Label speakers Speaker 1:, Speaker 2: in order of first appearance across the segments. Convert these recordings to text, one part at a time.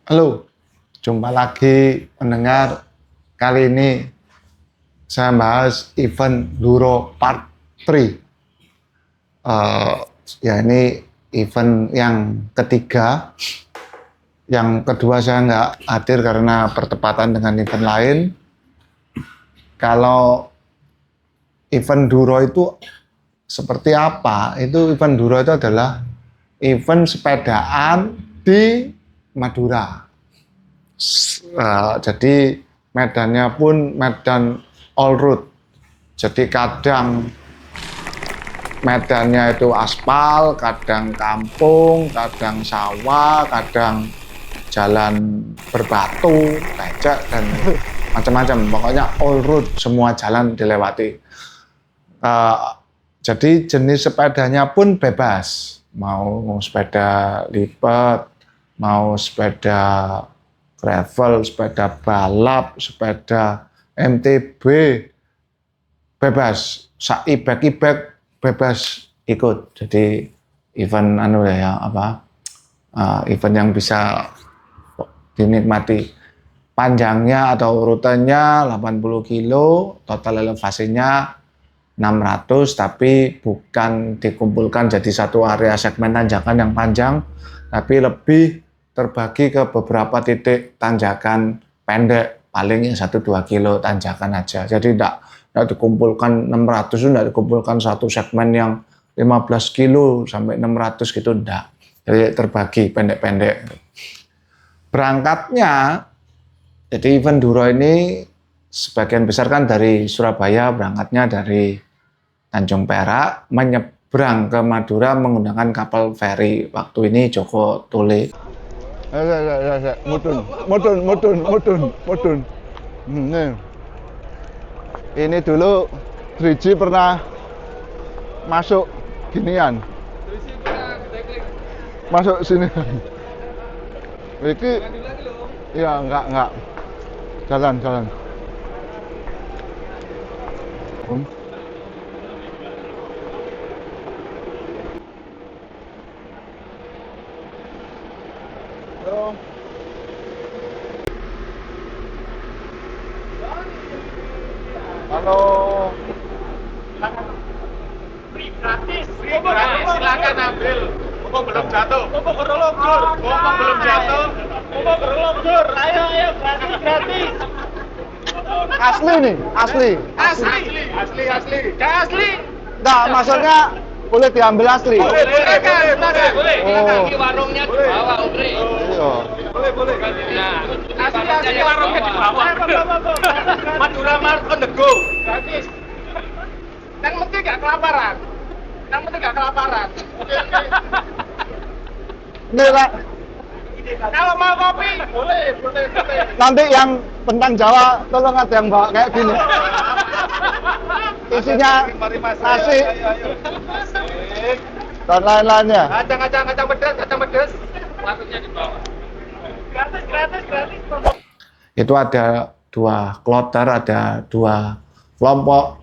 Speaker 1: Halo, jumpa lagi pendengar. Kali ini saya bahas event Enduro Part 3. Ya ini event yang ketiga. Yang kedua saya nggak hadir karena bertepatan dengan event lain. Kalau event Enduro itu seperti apa? Itu event Enduro itu adalah event sepedaan di Madura. Jadi medannya pun medan all road. Jadi kadang medannya itu aspal, kadang kampung, kadang sawah, kadang jalan berbatu, becek dan macam-macam. Pokoknya all road, semua jalan dilewati. Jadi jenis sepedanya pun bebas. Mau sepeda lipat, mau sepeda gravel, sepeda balap, sepeda MTB, bebas. E-bike bebas ikut. Jadi event event yang bisa dinikmati. Panjangnya atau rutenya 80 kilo, total elevasinya 600, tapi bukan dikumpulkan jadi satu area segmen tanjakan yang panjang, tapi lebih terbagi ke beberapa titik tanjakan pendek, paling 1-2 kilo tanjakan aja. Jadi tidak dikumpulkan 600, tidak dikumpulkan satu segmen yang 15 kilo sampai 600 gitu, enggak. Jadi terbagi pendek-pendek. Berangkatnya, jadi event Enduro ini sebagian besar kan dari Surabaya, berangkatnya dari Tanjung Perak, menyeberang ke Madura menggunakan kapal feri. Waktu ini Joko Tole. Mudun. Ini dulu 3G pernah masuk ginian. Masuk sini. Iki ya enggak. Jalan. Halo.
Speaker 2: Gratis, silakan ambil. Mumpung belum jatuh. Mumpung belum jatuh. Ayo, gratis.
Speaker 1: Asli nih, asli. Enggak, maksudnya boleh diambil asli.
Speaker 2: Boleh.
Speaker 1: Oh.
Speaker 2: Ini warungnya di bawah, Bre.
Speaker 1: Iya.
Speaker 2: Boleh. Nah, asli warungnya di bawah. Madura Mart on the go. Gratis. Yang penting gak kelaparan.
Speaker 1: Nih, Pak.
Speaker 2: Kalau mau kopi, boleh.
Speaker 1: Nanti yang bentang Jawa tolong ada yang bawa kayak gini. Isinya nasi dan lain-lainnya.
Speaker 2: Kacang pedas. Warungnya di bawah. Gratis.
Speaker 1: Itu ada dua kloter, ada dua kelompok.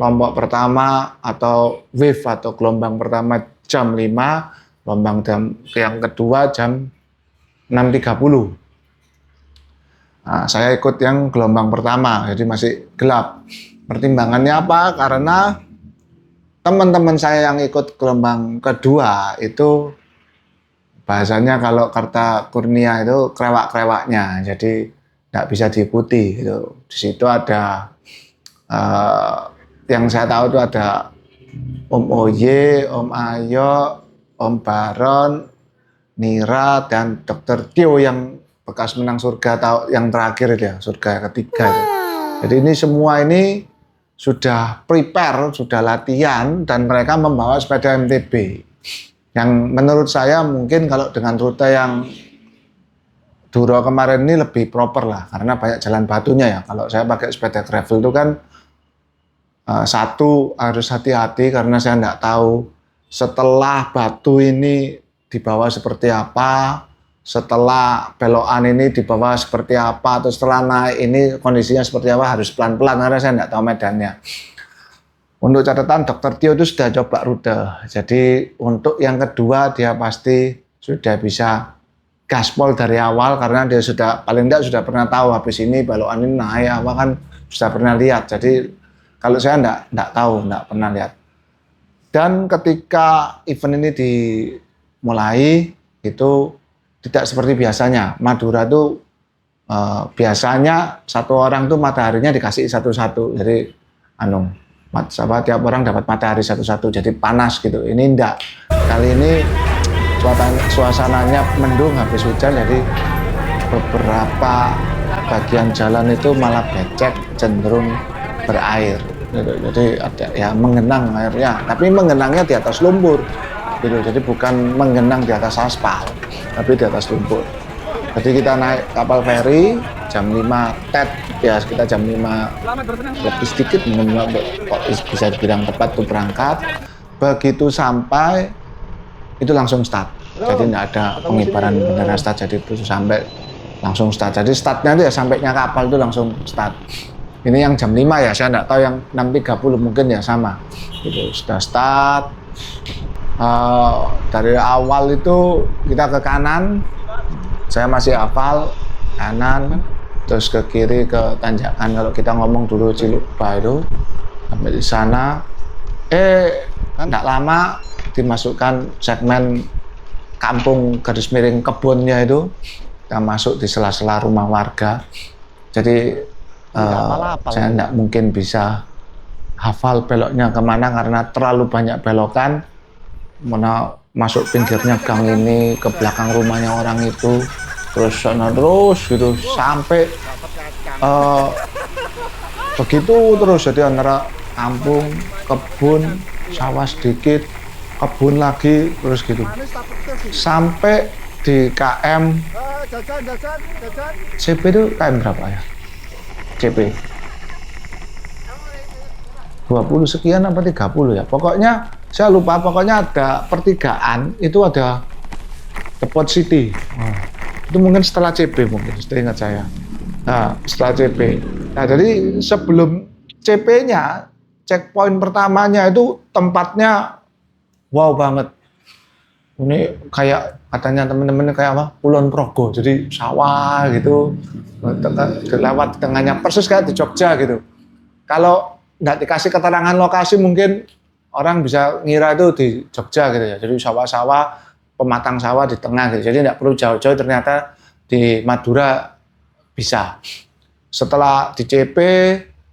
Speaker 1: Kelompok pertama atau wave atau gelombang pertama jam 5, gelombang yang kedua jam 6.30. Nah, saya ikut yang gelombang pertama, jadi masih gelap. Pertimbangannya apa? Karena teman-teman saya yang ikut gelombang kedua itu bahasanya kalau Karta Kurnia itu krewak-krewaknya, jadi nggak bisa diikuti gitu. Di situ ada yang saya tahu itu ada Om Oye, Om Ayo, Om Baron, Nira, dan Dr. Tio yang bekas menang surga yang terakhir itu ya, surga ketiga itu. Jadi ini semua ini sudah prepare, sudah latihan, dan mereka membawa sepeda MTB. Yang menurut saya mungkin kalau dengan rute yang Enduro kemarin ini lebih proper lah, karena banyak jalan batunya ya. Kalau saya pakai sepeda gravel itu kan satu harus hati-hati karena saya tidak tahu setelah batu ini dibawa seperti apa, setelah belokan ini dibawa seperti apa, atau setelah naik ini kondisinya seperti apa, harus pelan-pelan karena saya tidak tahu medannya. Untuk catatan, Dr. Tio itu sudah coba rute. Jadi untuk yang kedua dia pasti sudah bisa gaspol dari awal karena dia sudah paling tidak sudah pernah tahu habis ini balokan ini naik apa kan sudah pernah lihat. Jadi kalau saya enggak tahu, enggak pernah lihat. Dan ketika event ini dimulai itu tidak seperti biasanya. Madura itu biasanya satu orang tuh mataharinya dikasih satu-satu. Jadi tiap orang dapat matahari satu-satu. Jadi panas gitu. Ini enggak. Kali ini suasananya mendung habis hujan, jadi beberapa bagian jalan itu malah becek, cenderung berair gitu. Jadi ada ya mengenang airnya, tapi mengenangnya di atas lumpur gitu. Jadi bukan mengenang di atas aspal, tapi di atas lumpur. Jadi kita naik kapal feri jam 5 TET ya, kita jam 5 lebih sedikit mungkin bisa dibilang tepat tuh berangkat. Begitu sampai itu langsung start, jadi tidak ada pengibaran bendera start, jadi itu sampai langsung start. Jadi startnya itu ya sampainya kapal itu langsung start. Ini yang jam 5 ya, saya tidak tahu yang 6.30 mungkin ya sama. Itu sudah start. Dari awal itu kita ke kanan, saya masih hafal kanan, terus ke kiri ke tanjakan. Kalau kita ngomong dulu Cilukba itu sampai di sana, tidak lama dimasukkan segmen kampung garis miring kebunnya itu, kita masuk di sela-sela rumah warga. Jadi saya tidak mungkin bisa hafal beloknya kemana karena terlalu banyak belokan. Mana masuk pinggirnya gang ini, ke belakang rumahnya orang itu, terus sana terus gitu sampai begitu terus. Jadi antara kampung, kebun, sawah sedikit, kebun lagi, terus gitu sampai di KM CP itu KM berapa ya? CP 20 sekian apa 30 ya, pokoknya saya lupa. Pokoknya ada pertigaan itu ada Depot City. Itu mungkin setelah CP, mungkin seingat saya. Nah, setelah CP. Nah, jadi sebelum CP-nya, checkpoint pertamanya itu tempatnya wow banget. Ini kayak katanya teman-teman kayak apa? Kulon Progo. Jadi sawah gitu. Lewat tengahnya persis kayak di Jogja gitu. Kalau nggak dikasih keterangan lokasi mungkin orang bisa ngira itu di Jogja gitu ya. Jadi sawah-sawah, pematang sawah di tengah gitu. Jadi nggak perlu jauh-jauh, ternyata di Madura bisa. Setelah di CP,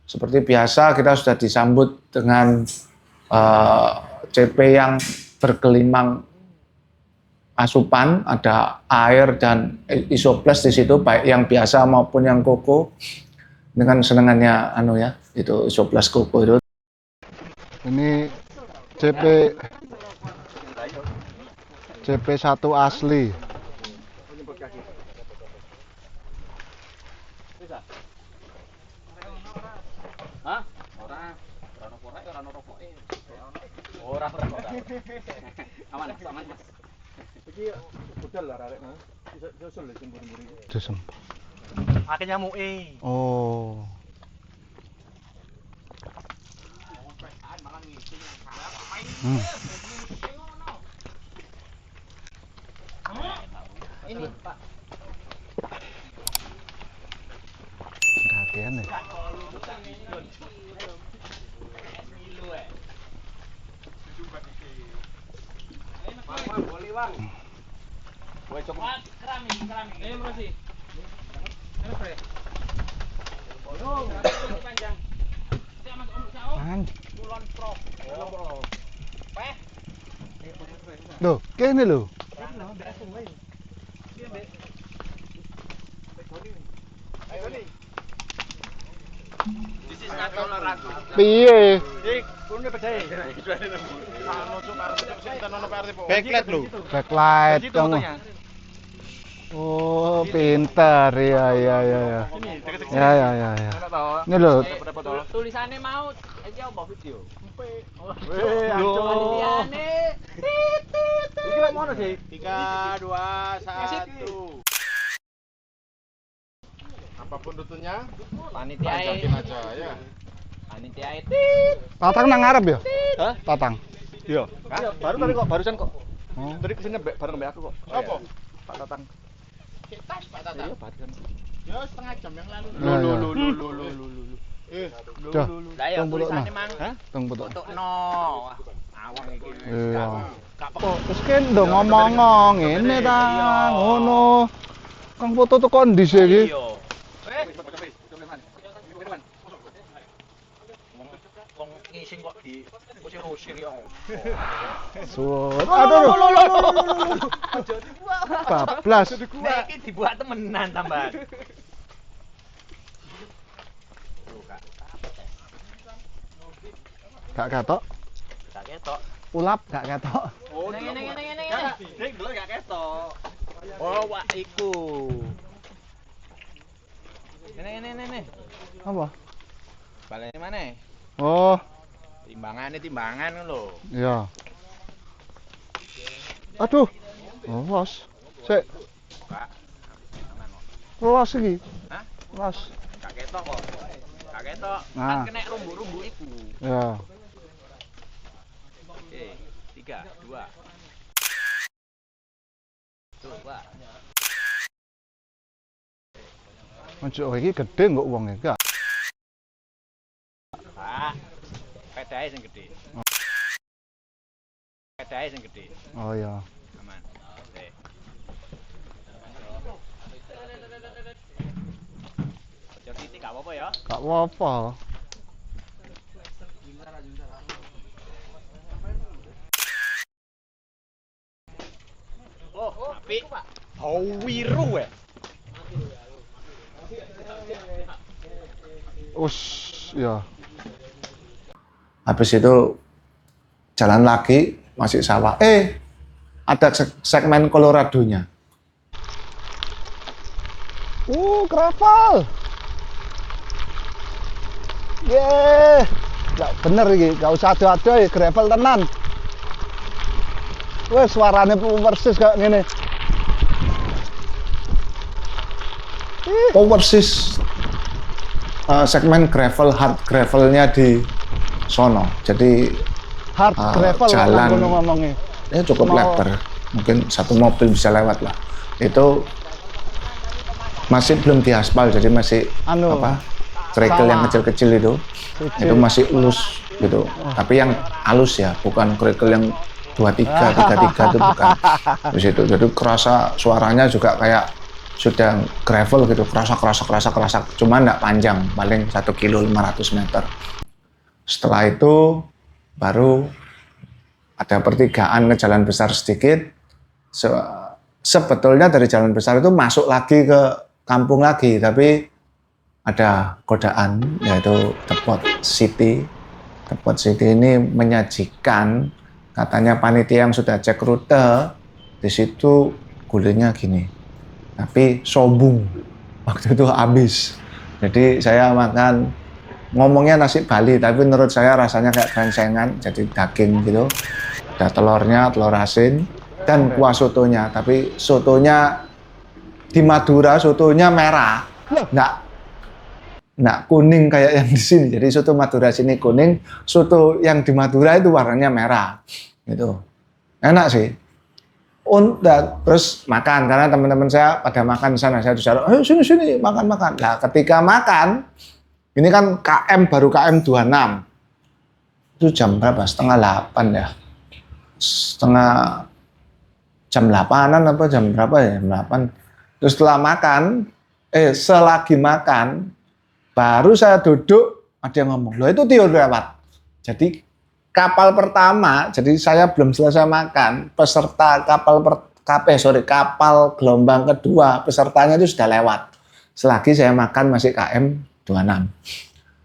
Speaker 1: seperti biasa kita sudah disambut dengan CP yang bergelimang asupan, ada air dan isoples di situ, baik yang biasa maupun yang koko. Dengan senangannya itu isoples koko itu.
Speaker 3: Ini CP1 asli.
Speaker 2: Hah? Ora. Aman, Mas. Iki budal lah arek, Mas. Iso lho sembur-sembur iki. Akeh nyamuke.
Speaker 3: Oh.
Speaker 2: Ini, Pak.
Speaker 3: Kakean ya.
Speaker 2: Woi, coba. Kerami. Ini masih. Ini apa ya? Oh, panjang. Saya Mas Om Sao. Kulon Pro. Oh. Peh.
Speaker 3: Loh, kene lho. Piye?
Speaker 2: Backlight lho.
Speaker 3: Backlight dong. Oh, pintar. Ya. Ya. Ini lho.
Speaker 2: Tulisannya mau iki apa video?
Speaker 3: Weh,
Speaker 2: Panitiane. Iki lek mono sih. 3 2 1.
Speaker 4: Apapun rutenya,
Speaker 2: Panitia
Speaker 4: panjangin aja ya.
Speaker 2: Panitia
Speaker 3: Tatang nang ngarep ya?
Speaker 2: Hah?
Speaker 3: Tatang.
Speaker 2: Iya, baru tadi kok, barusan kok.
Speaker 3: Oh.
Speaker 2: Tadi kesini bareng mbak aku kok.
Speaker 4: Apa?
Speaker 2: Pak Tatang. Tas Pak Tatang. Ya setengah jam yang lalu.
Speaker 3: Nah, ya. Dah.
Speaker 2: Lah ya
Speaker 3: Tong putuk
Speaker 2: tulisane
Speaker 3: no.
Speaker 2: mang.
Speaker 3: Tong putuk.
Speaker 2: Tukno. Awang iki.
Speaker 3: Iya.
Speaker 2: Gak
Speaker 3: Wis kendo ngomong ngene ta, ngono. Kang foto tuh kondisi iki.
Speaker 2: Wong ngising kok di usir-usir ya.
Speaker 3: Suwut. Aduh.
Speaker 2: Aja dibuat.
Speaker 3: Bablas.
Speaker 2: Nek iki dibuat temenan tambahan.
Speaker 3: Gak ketok.
Speaker 2: Tak ketok.
Speaker 3: Ulap gak ketok.
Speaker 2: Oh, ngene. Nek delok gak ketok. Oh, wak iku. Ngene.
Speaker 3: Apa?
Speaker 2: Balene mana?
Speaker 3: Oh,
Speaker 2: Timbangan lho.
Speaker 3: iya. Aduh. Los. Sik.
Speaker 2: Kak.
Speaker 3: Los iki.
Speaker 2: Hah?
Speaker 3: Los.
Speaker 2: Gak ketok kok. Gak ketok.
Speaker 3: Nah.
Speaker 2: Kan kena rumbu-rumbu iku.
Speaker 3: Ya.
Speaker 2: Oke, 3, 2. Coba.
Speaker 3: Ojo iki gede kok wong iki. Gak.
Speaker 2: Pak. Pedae sing gede. Pedae sing gede.
Speaker 3: Oh iya.
Speaker 2: Aman. Oke. Ojo titik gak apa-apa ya.
Speaker 3: Gak apa-apa.
Speaker 2: Oh, apik. Bau wiru ya.
Speaker 3: Us, ya.
Speaker 1: Habis itu jalan lagi masih sawah. Ada segmen Colorado-nya.
Speaker 3: Gravel. Ye. Gak bener iki, gak usah ado-ado ya gravel tenan. Wes suarane persis kayak ngene.
Speaker 1: Persis segmen gravel, hard gravelnya di sono. Jadi
Speaker 3: Hard gravel
Speaker 1: jalan.
Speaker 3: ngono ngomongnya.
Speaker 1: ini cukup lebar. Mungkin satu mobil bisa lewat lah. Itu masih belum diaspal, jadi masih kerikil yang kecil-kecil itu. Itu masih ulus gitu. Tapi yang halus ya, bukan kerikil yang 23, 33 itu bukan. Di situ jadi kerasa suaranya juga kayak sudah gravel gitu, kerasa. Cuma enggak panjang, paling 1 kilo 500 meter. Setelah itu baru ada pertigaan ke jalan besar sedikit. Sebetulnya dari jalan besar itu masuk lagi ke kampung lagi, tapi ada godaan yaitu Depot City. Depot City ini menyajikan, katanya panitia yang sudah cek rute, di situ gulenya gini. Tapi sobung, waktu itu habis. Jadi saya makan, ngomongnya nasi Bali, tapi menurut saya rasanya kayak krengsengan, jadi daging gitu. Ada telurnya, telur asin, dan kuah sotonya. Tapi sotonya di Madura, sotonya merah, nggak kuning kayak yang di sini. Jadi soto Madura sini kuning, soto yang di Madura itu warnanya merah. Gitu. Enak sih. Terus makan, karena teman-teman saya pada makan di sana, saya disuruh, ayo sini makan. Nah, ketika makan, ini kan baru KM 26. Itu jam berapa? Setengah 8 ya. Jam 8-an apa jam berapa ya? Jam 8. Terus setelah makan, selagi makan, baru saya duduk, ada yang ngomong, loh itu Tio lewat. Jadi kapal pertama, jadi saya belum selesai makan, peserta kapal gelombang kedua, pesertanya itu sudah lewat. Selagi saya makan masih KM 26.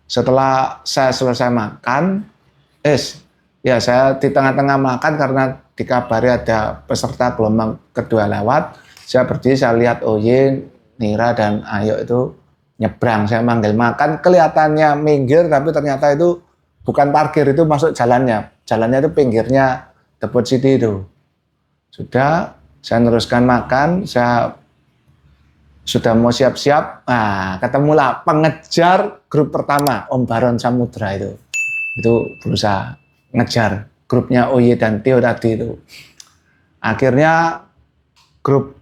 Speaker 1: Setelah saya selesai makan, saya di tengah-tengah makan karena dikabari ada peserta gelombang kedua lewat, saya berdiri, saya lihat Oye, Nira, dan Ayo itu nyebrang, saya manggil makan, kelihatannya minggir, tapi ternyata itu bukan parkir, itu masuk jalannya. Jalannya itu pinggirnya Depot City itu. Sudah, saya teruskan makan, saya sudah mau siap-siap, ketemulah pengejar grup pertama, Om Baron Samudra itu. Itu berusaha ngejar grupnya Oye dan Tio tadi itu. Akhirnya grup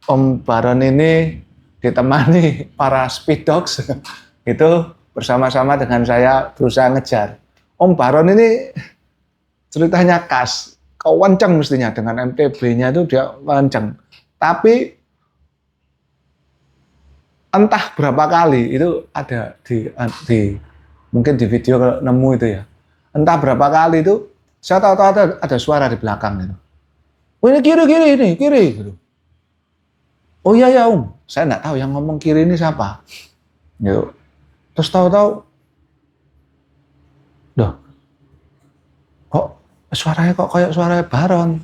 Speaker 1: Om Baron ini ditemani para speed dogs itu bersama-sama dengan saya berusaha ngejar. Om Baron ini ceritanya khas, kenceng mestinya dengan MTB-nya itu dia kenceng. Tapi entah berapa kali itu ada di mungkin di video kalau nemu itu ya. Entah berapa kali itu saya tahu ada suara di belakang itu. Oh ini kiri gitu. Oh iya ya Om, saya nggak tahu yang ngomong kiri ini siapa. Yuk. Terus tahu-tahu, loh, kok suaranya kok kayak suara Baron?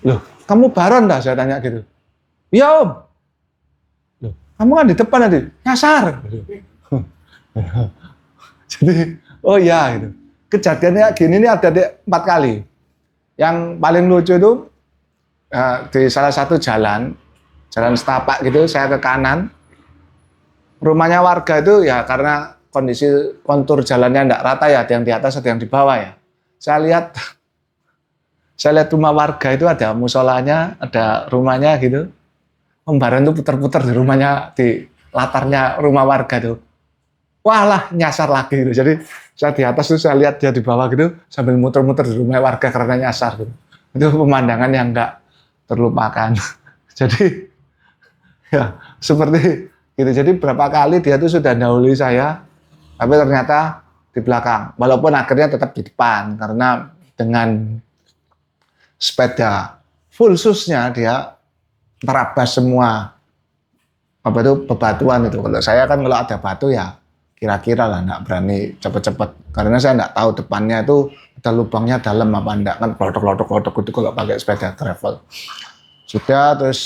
Speaker 1: Loh, kamu Baron dah? Saya tanya gitu. Iya Om. Loh, kamu kan di depan nanti nyasar. Jadi, oh iya gitu. Kejadiannya gini ini ada 4 kali. Yang paling lucu itu di salah satu jalan setapak gitu, saya ke kanan. Rumahnya warga itu ya karena kondisi kontur jalannya enggak rata ya, ada yang di atas, ada yang di bawah ya. Saya lihat rumah warga itu ada musolanya, ada rumahnya gitu. Om Baron itu putar-putar di rumahnya, di latarnya rumah warga itu. Wah lah, nyasar lagi gitu. Jadi saya di atas tuh saya lihat dia di bawah gitu sambil muter-muter di rumah warga karena nyasar gitu. Itu pemandangan yang enggak terlupakan. Jadi ya seperti gitu. Jadi berapa kali dia tuh sudah dahului saya, tapi ternyata di belakang. Walaupun akhirnya tetap di depan karena dengan sepeda full susnya dia terabas semua apa itu bebatuan itu. Kalau saya kan kalau ada batu ya kira-kira lah nggak berani cepet-cepet karena saya nggak tahu depannya itu ada lubangnya dalam apa enggak, kan klotok itu kalau pakai sepeda travel. Sudah terus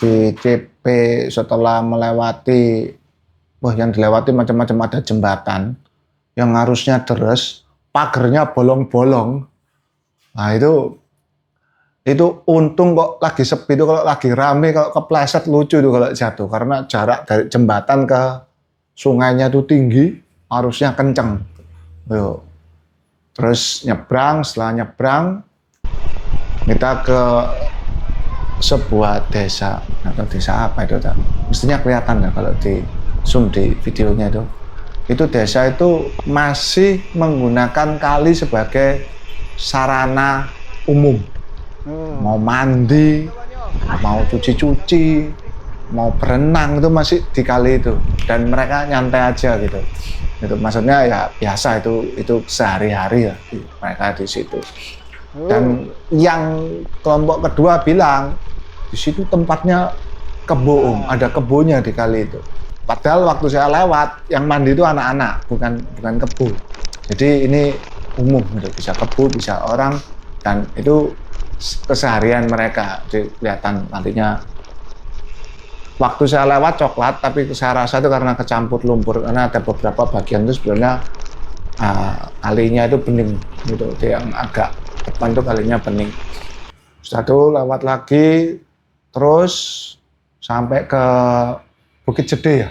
Speaker 1: di CP setelah melewati, wah yang dilewati macam-macam, ada jembatan yang harusnya deres, pagernya bolong-bolong. Nah itu untung kok lagi sepi itu, kalau lagi rame kalau kepleset lucu itu kalau jatuh karena jarak dari jembatan ke sungainya itu tinggi, arusnya kenceng. Yuk. Terus nyebrang, setelah nyebrang kita ke sebuah desa atau desa apa itu tak? Mestinya kelihatan ya kalau di zoom di videonya itu. Itu desa itu masih menggunakan kali sebagai sarana umum. Mau mandi, mau cuci-cuci, mau berenang itu masih di kali itu, dan mereka nyantai aja gitu. Itu maksudnya ya biasa itu sehari-hari ya mereka di situ. Dan yang kelompok kedua bilang di situ tempatnya kebo, ada kebonya di kali itu. Padahal waktu saya lewat yang mandi itu anak-anak, bukan kebo. Jadi ini umum gitu, bisa kebo, bisa orang, dan itu keseharian mereka. Jadi kelihatan nantinya. Waktu saya lewat coklat, tapi saya rasa itu karena kecampur lumpur, karena ada beberapa bagian itu sebenarnya kalinya itu bening gitu, yang agak depan itu kalinya bening. Satu lewat lagi, terus sampai ke Bukit Jedeh ya,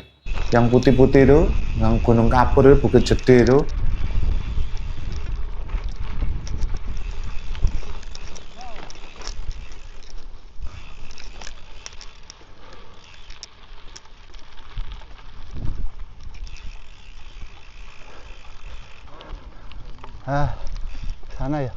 Speaker 1: yang putih-putih itu, yang Gunung Kapur itu, Bukit Jedeh itu.
Speaker 3: Sana ya.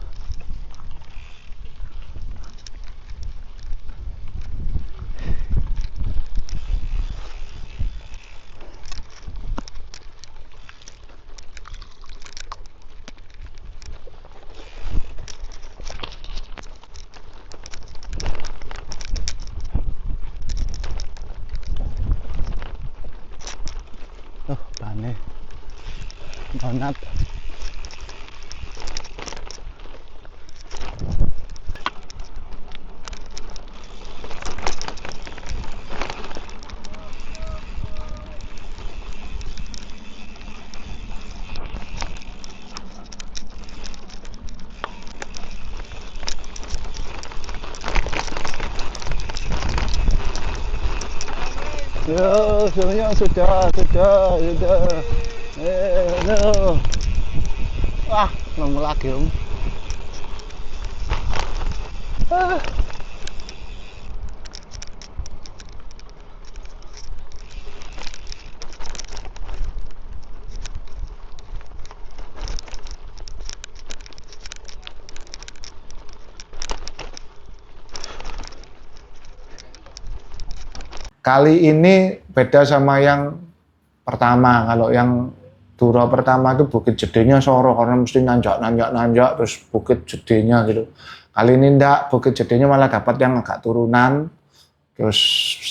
Speaker 3: Bane. Donat. Yo, semuanya sudah. No. Wah, nemu lagi Om.
Speaker 1: kali ini beda sama yang pertama. Kalau yang Duro pertama itu Bukit Jedenya soro karena mesti nanjak terus Bukit Jedenya gitu. Kali ini enggak, Bukit Jedenya malah dapat yang agak turunan, terus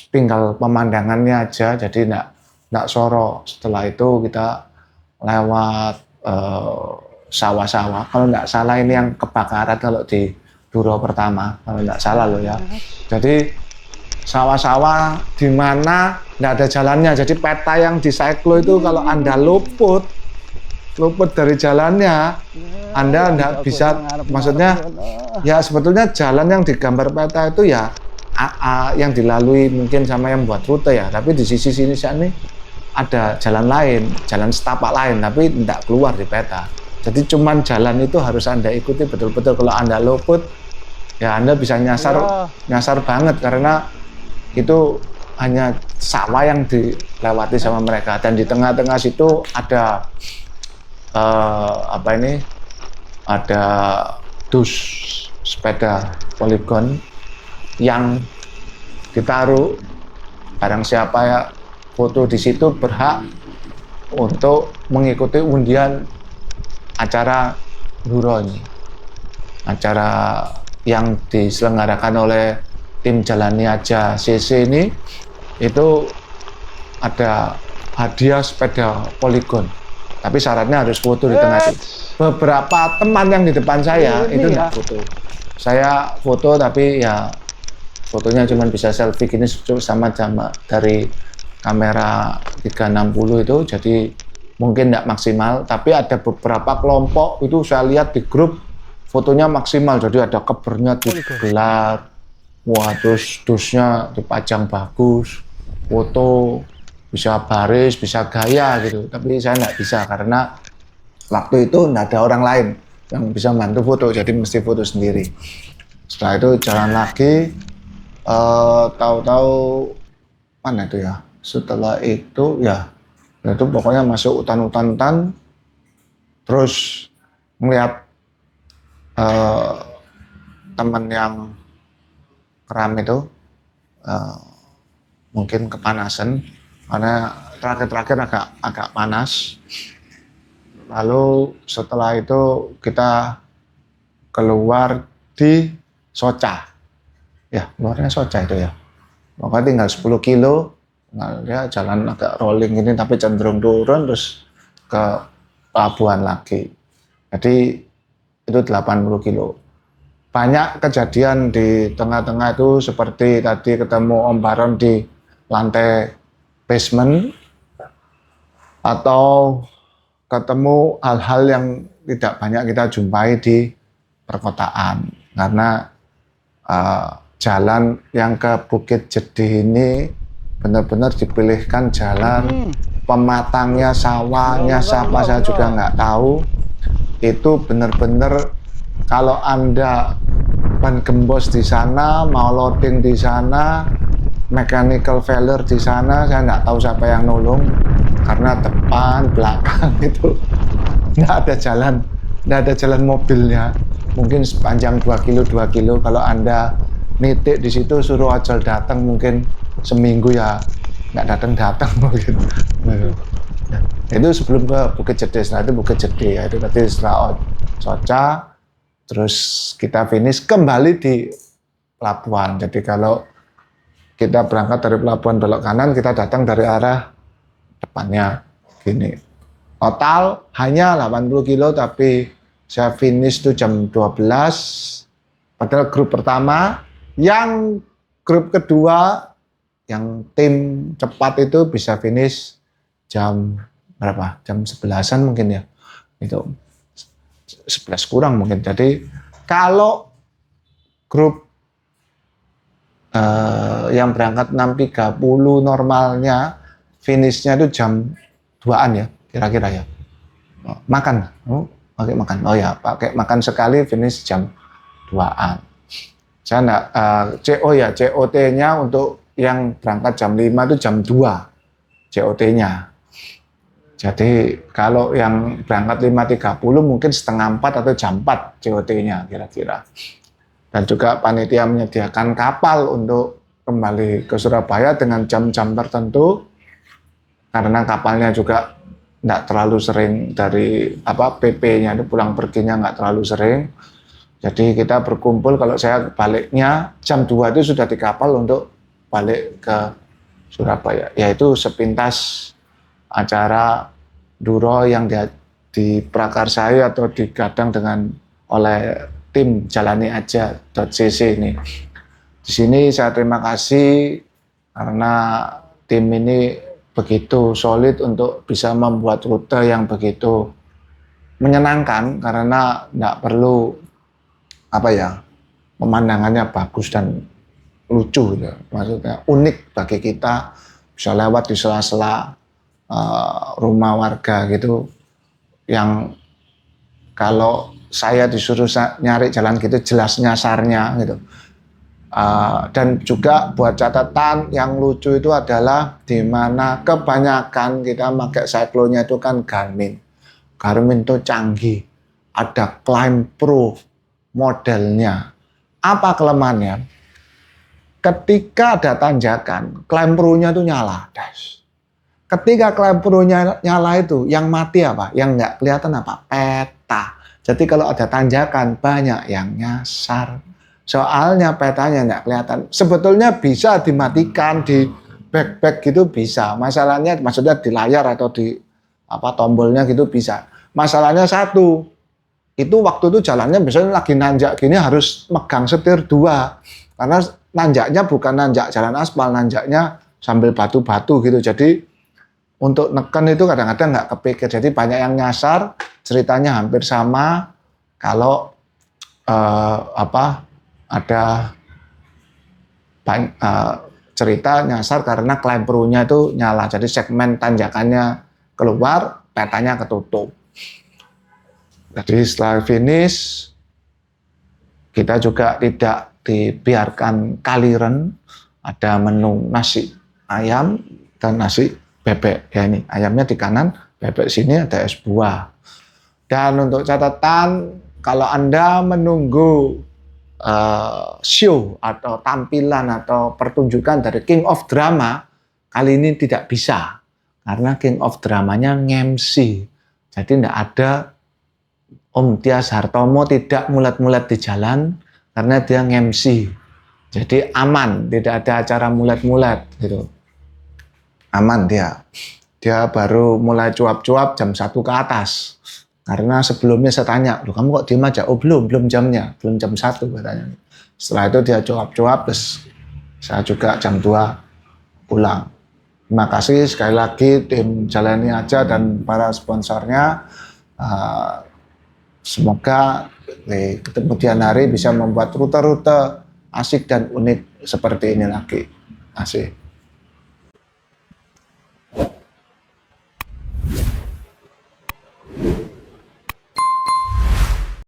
Speaker 1: tinggal pemandangannya aja, jadi enggak soro. Setelah itu kita lewat sawah-sawah. Kalau enggak salah ini yang kebakaran kalau di Duro pertama, kalau enggak salah loh ya. Jadi sawah-sawah di mana nggak ada jalannya. Jadi peta yang di Cyclo itu kalau Anda luput dari jalannya, Anda nggak bisa, maksudnya ya sebetulnya jalan yang digambar peta itu ya AA yang dilalui mungkin sama yang buat rute ya, tapi di sisi sini ada jalan lain, jalan setapak lain, tapi nggak keluar di peta. Jadi cuman jalan itu harus Anda ikuti betul-betul. Kalau Anda luput, ya Anda bisa nyasar banget karena itu hanya sawah yang dilewati sama mereka, dan di tengah-tengah situ ada ada dus sepeda poligon yang ditaruh barang siapa ya foto di situ berhak untuk mengikuti undian acara Duro ini, acara yang diselenggarakan oleh tim Jalani Aja CC ini. Itu ada hadiah sepeda poligon, tapi syaratnya harus foto di tengah itu. Beberapa teman yang di depan saya itu nggak foto. Saya foto tapi ya fotonya cuma bisa selfie gini sama dari kamera 360 itu, jadi mungkin nggak maksimal. Tapi ada beberapa kelompok itu saya lihat di grup fotonya maksimal, jadi ada kebernya digelar. Wah, terus dusnya dipajang bagus, foto bisa baris, bisa gaya gitu. Tapi saya nggak bisa karena waktu itu nggak ada orang lain yang bisa bantu foto, jadi mesti foto sendiri. Setelah itu jalan lagi, tahu-tahu mana itu ya? Setelah itu ya, itu pokoknya masuk hutan, terus melihat teman yang keram itu mungkin kepanasan karena terakhir agak panas. Lalu setelah itu kita keluar di Soca, ya keluarnya Soca itu ya, pokoknya tinggal 10 kilo. Nah, ya jalan agak rolling ini tapi cenderung turun terus ke pelabuhan lagi, jadi itu 80 kilo. Banyak kejadian di tengah-tengah itu, seperti tadi ketemu Om Baron di lantai basement, atau ketemu hal-hal yang tidak banyak kita jumpai di perkotaan. Karena jalan yang ke Bukit Jedih ini benar-benar dipilihkan jalan, pematangnya, sawahnya, siapa saya juga nggak tahu. Itu benar-benar kalau Anda ban gembos di sana, mau loading di sana, mechanical failure di sana, saya nggak tahu siapa yang nolong karena depan, belakang itu nggak ada jalan mobilnya. Mungkin sepanjang 2 kilo. Kalau Anda nitik di situ suruh ojol datang mungkin seminggu ya nggak datang mungkin. Itu sebelum ke Bukit Jedih. Setelah itu Bukit Jedih ya, itu tadi setelah Soca. Terus kita finish kembali di pelabuhan. Jadi kalau kita berangkat dari pelabuhan belok kanan, kita datang dari arah depannya gini. Total hanya 80 kilo, tapi saya finish itu jam 12. Padahal grup pertama, yang grup kedua, yang tim cepat itu bisa finish jam berapa? Jam 11-an mungkin ya. Itu 11 kurang mungkin. Jadi kalau grup yang berangkat 6.30 normalnya finishnya itu jam 2-an ya kira-kira ya. Pakai makan. Oh ya, pakai makan sekali finish jam 2-an. Saya enggak COT-nya untuk yang berangkat jam 5 itu jam 2 COT-nya. Jadi kalau yang berangkat 5.30 mungkin setengah 4 atau jam 4 COT-nya kira-kira. Dan juga panitia menyediakan kapal untuk kembali ke Surabaya dengan jam-jam tertentu, karena kapalnya juga nggak terlalu sering dari PP-nya itu pulang perginya nggak terlalu sering. Jadi kita berkumpul, kalau saya baliknya jam 2 itu sudah di kapal untuk balik ke Surabaya. Yaitu sepintas acara Duro yang diprakarsai atau digadang oleh tim jalaniaja.cc ini. Di sini saya terima kasih karena tim ini begitu solid untuk bisa membuat rute yang begitu menyenangkan, karena tidak perlu pemandangannya bagus dan lucu ya. Maksudnya unik bagi kita, bisa lewat di sela-sela rumah warga gitu, yang kalau saya disuruh nyari jalan gitu jelas nyasarnya gitu. Dan juga buat catatan yang lucu itu adalah di mana kebanyakan kita pakai cyclo-nya itu kan Garmin. Garmin itu canggih, ada Climb Pro modelnya. Apa kelemahannya? Ketika ada tanjakan, Climb Pro-nya itu nyala. Ketika Climb Pro-nya nyala itu, yang mati apa? Yang nggak kelihatan apa? Peta. Jadi kalau ada tanjakan, banyak yang nyasar. Soalnya petanya nggak kelihatan. Sebetulnya bisa dimatikan di back gitu bisa. Masalahnya maksudnya di layar atau di tombolnya gitu bisa. Masalahnya satu, itu waktu itu jalannya misalnya lagi nanjak gini harus megang setir 2. Karena nanjaknya bukan nanjak jalan aspal, nanjaknya sambil batu-batu gitu. Jadi untuk neken itu kadang-kadang nggak kepikir. Jadi banyak yang nyasar, ceritanya hampir sama kalau ada cerita nyasar karena Climb Pro-nya itu nyala. Jadi segmen tanjakannya keluar, petanya ketutup. Jadi setelah finish, kita juga tidak dibiarkan kaliren. Ada menu nasi ayam dan nasi bebek. Ya ini, ayamnya di kanan, bebek sini, ada es buah. Dan untuk catatan, kalau Anda menunggu show atau tampilan atau pertunjukan dari King of Drama, kali ini tidak bisa karena King of Dramanya nge-MC. Jadi tidak ada Om Tias Hartomo, tidak mulet-mulet di jalan karena dia nge-MC. Jadi aman, tidak ada acara mulet-mulet gitu. Aman dia baru mulai cuap-cuap jam 1 ke atas. Karena sebelumnya saya tanya, loh kamu kok diem aja? Oh belum jamnya, belum jam 1 katanya. Setelah itu dia cuap-cuap, terus saya juga jam 2 pulang. Terima kasih sekali lagi tim Jalani Aja dan para sponsornya. Semoga di kemudian hari bisa membuat rute-rute asik dan unik seperti ini lagi. Asik.